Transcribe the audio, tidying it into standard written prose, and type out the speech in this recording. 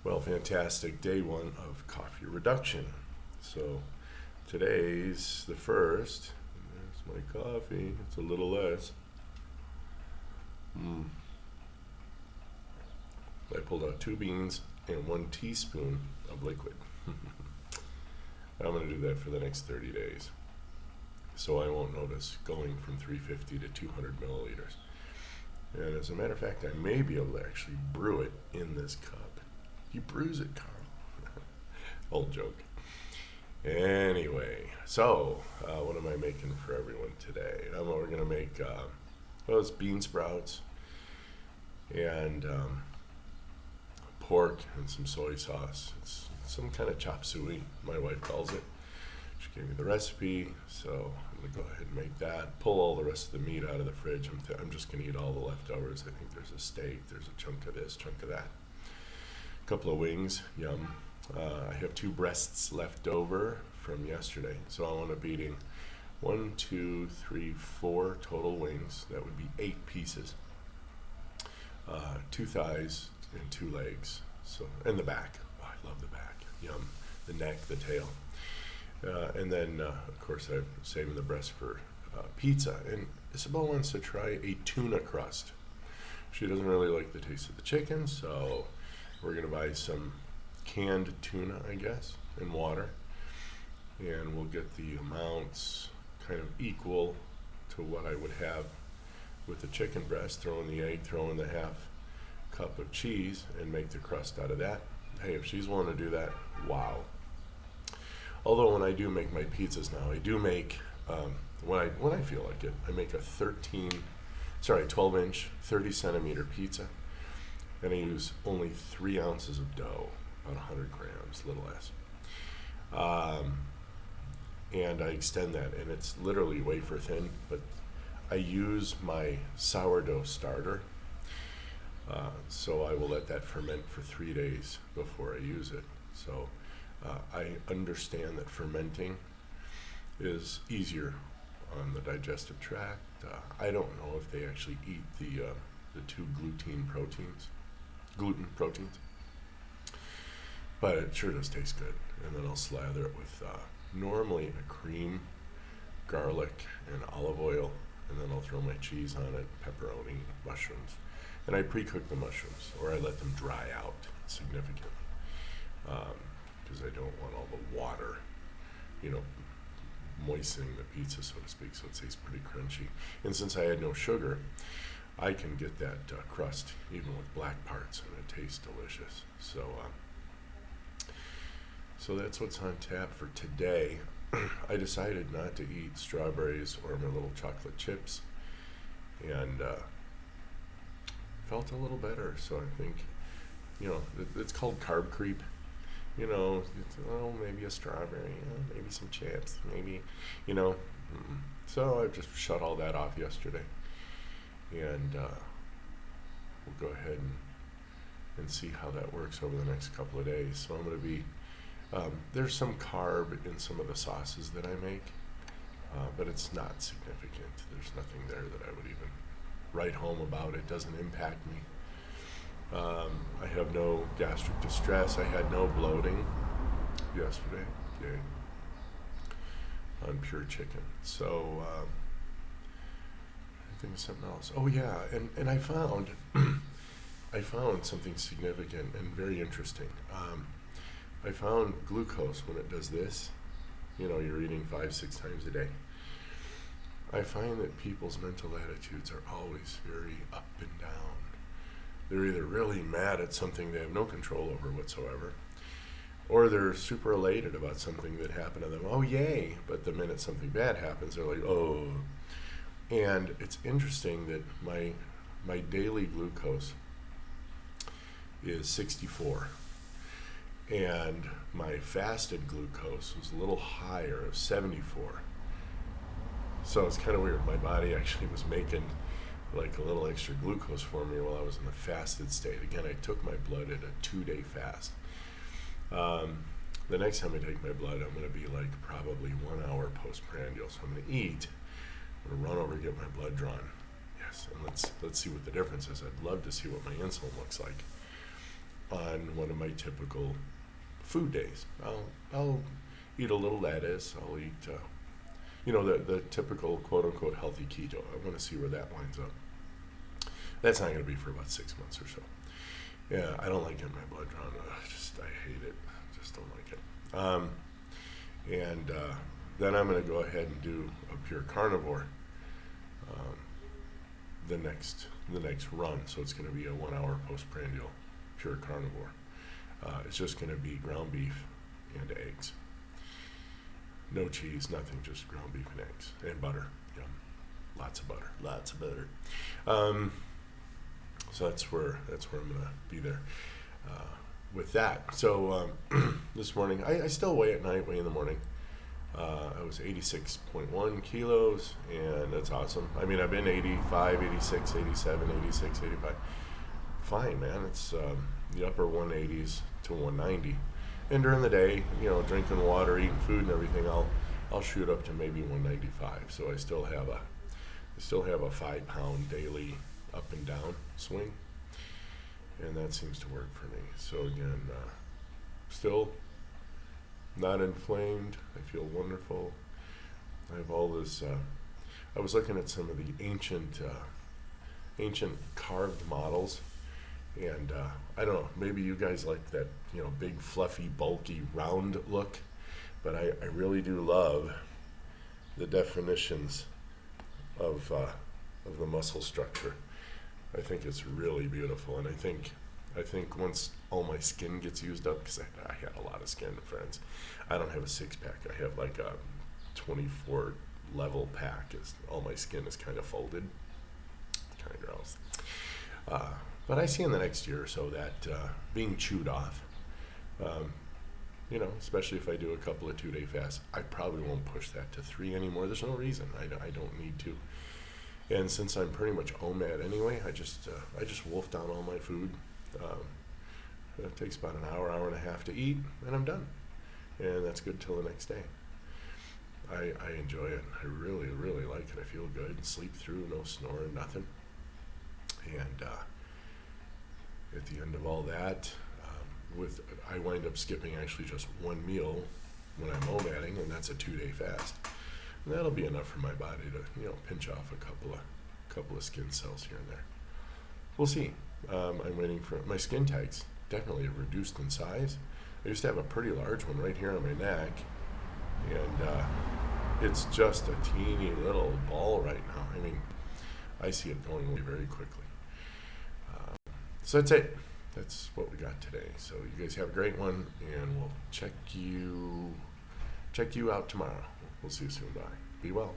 Well, fantastic day one of coffee reduction. So today's the first. There's my coffee. It's a little less. I pulled out 2 beans and 1 teaspoon of liquid. I'm going to do that for the next 30 days. So I won't notice going from 350 to 200 milliliters. And as a matter of fact, I may be able to actually brew it in this cup. You brews it, Carl. Old joke. Anyway, so what am I making for everyone today? We're going to make, it's bean sprouts and pork and some soy sauce. It's some kind of chop suey, my wife calls it. She gave me the recipe, so I'm going to go ahead and make that. Pull all the rest of the meat out of the fridge. I'm just going to eat all the leftovers. I think there's a steak, there's a chunk of this, chunk of that. A couple of wings, yum. I have 2 breasts left over from yesterday, so I want to be eating 1, 2, 3, 4 total wings. That would be 8 pieces. 2 thighs and 2 legs. So, and the back. Oh, I love the back. Yum. The neck, the tail. And then, of course, I'm saving the breast for pizza. And Isabel wants to try a tuna crust. She doesn't really like the taste of the chicken, so we're going to buy some canned tuna, I guess, in water. And we'll get the amounts kind of equal to what I would have with the chicken breast. Throw in the egg, throw in the half cup of cheese, and make the crust out of that. Hey, if she's willing to do that, wow. Although when I do make my pizzas now, I do make, when I feel like it, I make a 12-inch, 30-centimeter pizza. And I use only 3 ounces of dough, about 100 grams, a little less. And I extend that, and it's literally wafer thin, but I use my sourdough starter. So I will let that ferment for 3 days before I use it. So I understand that fermenting is easier on the digestive tract. I don't know if they actually eat the 2 gluten proteins, but it sure does taste good. And then I'll slather it with normally a cream, garlic, and olive oil, and then I'll throw my cheese on it, pepperoni, mushrooms, and I pre-cook the mushrooms, or I let them dry out significantly, because I don't want all the water, moistening the pizza, so to speak, so it stays pretty crunchy. And since I had no sugar, I can get that crust even with black parts, and it tastes delicious. So that's what's on tap for today. I decided not to eat strawberries or my little chocolate chips, and felt a little better. So I think, it's called carb creep. Maybe a strawberry, maybe some chips, maybe. So I just shut all that off yesterday. And we'll go ahead and see how that works over the next couple of days. So I'm going to be, there's some carb in some of the sauces that I make, but it's not significant. There's nothing there that I would even write home about. It doesn't impact me. I have no gastric distress. I had no bloating yesterday. Yay. On pure chicken. So, I think of something else. Oh yeah, and I found something significant and very interesting. I found glucose when it does this. You're eating 5-6 times a day. I find that people's mental attitudes are always very up and down. They're either really mad at something they have no control over whatsoever, or they're super elated about something that happened to them. Oh, yay! But the minute something bad happens, they're like, oh. And it's interesting that my daily glucose is 64, and my fasted glucose was a little higher, of 74. So it's kind of weird. My body actually was making like a little extra glucose for me while I was in the fasted state. Again, I took my blood at a 2-day fast. The next time I take my blood, I'm going to be like probably 1 hour postprandial. So I'm going to eat. I'm going to run over and get my blood drawn. Yes, and let's see what the difference is. I'd love to see what my insulin looks like. on one of my typical food days. I'll eat a little lettuce. I'll eat, the typical quote unquote healthy keto. I want to see where that winds up. That's not going to be for about 6 months or so. Yeah, I don't like getting my blood drawn. I hate it. Just don't like it. Then I'm going to go ahead and do a pure carnivore the next run. So it's going to be a 1 hour postprandial pure carnivore. It's just going to be ground beef and eggs. No cheese, nothing, just ground beef and eggs and butter. Yum. Lots of butter. So that's where I'm going to be there with that. So this morning, I still weigh at night, weigh in the morning. I was 86.1 kilos, and that's awesome. I mean, I've been 85, 86, 87, 86, 85. Fine, man. It's the upper 180s to 190. And during the day, drinking water, eating food and everything, I'll shoot up to maybe 195. So I still have a 5 pound daily up and down swing. And that seems to work for me. So again, still not inflamed. I feel wonderful. I have all this. I was looking at some of the ancient carved models, and I don't know. Maybe you guys like that, big, fluffy, bulky, round look, but I really do love the definitions of the muscle structure. I think it's really beautiful, and I think once all my skin gets used up, because I had a lot of skin, friends. I don't have a 6-pack. I have like a 24 level pack. All my skin is kind of folded. Kind of gross. But I see in the next year or so that being chewed off, especially if I do a couple of 2-day fasts, I probably won't push that to 3 anymore. There's no reason. I don't need to. And since I'm pretty much OMAD anyway, I just wolf down all my food. It takes about an hour and a half to eat, and I'm done. And that's good till the next day. I enjoy it. I really, really like it. I feel good. Sleep through, no snoring, nothing. And at the end of all that, I wind up skipping actually just one meal when I'm OMADing, and that's a 2-day fast. And that'll be enough for my body to, pinch off a couple of skin cells here and there. We'll see. I'm waiting for my skin tags. Definitely have reduced in size. I used to have a pretty large one right here on my neck, and it's just a teeny little ball right now. I mean, I see it going away very quickly. So that's it. That's what we got today. So you guys have a great one, and we'll check you out tomorrow. We'll see you soon. Bye. Be well.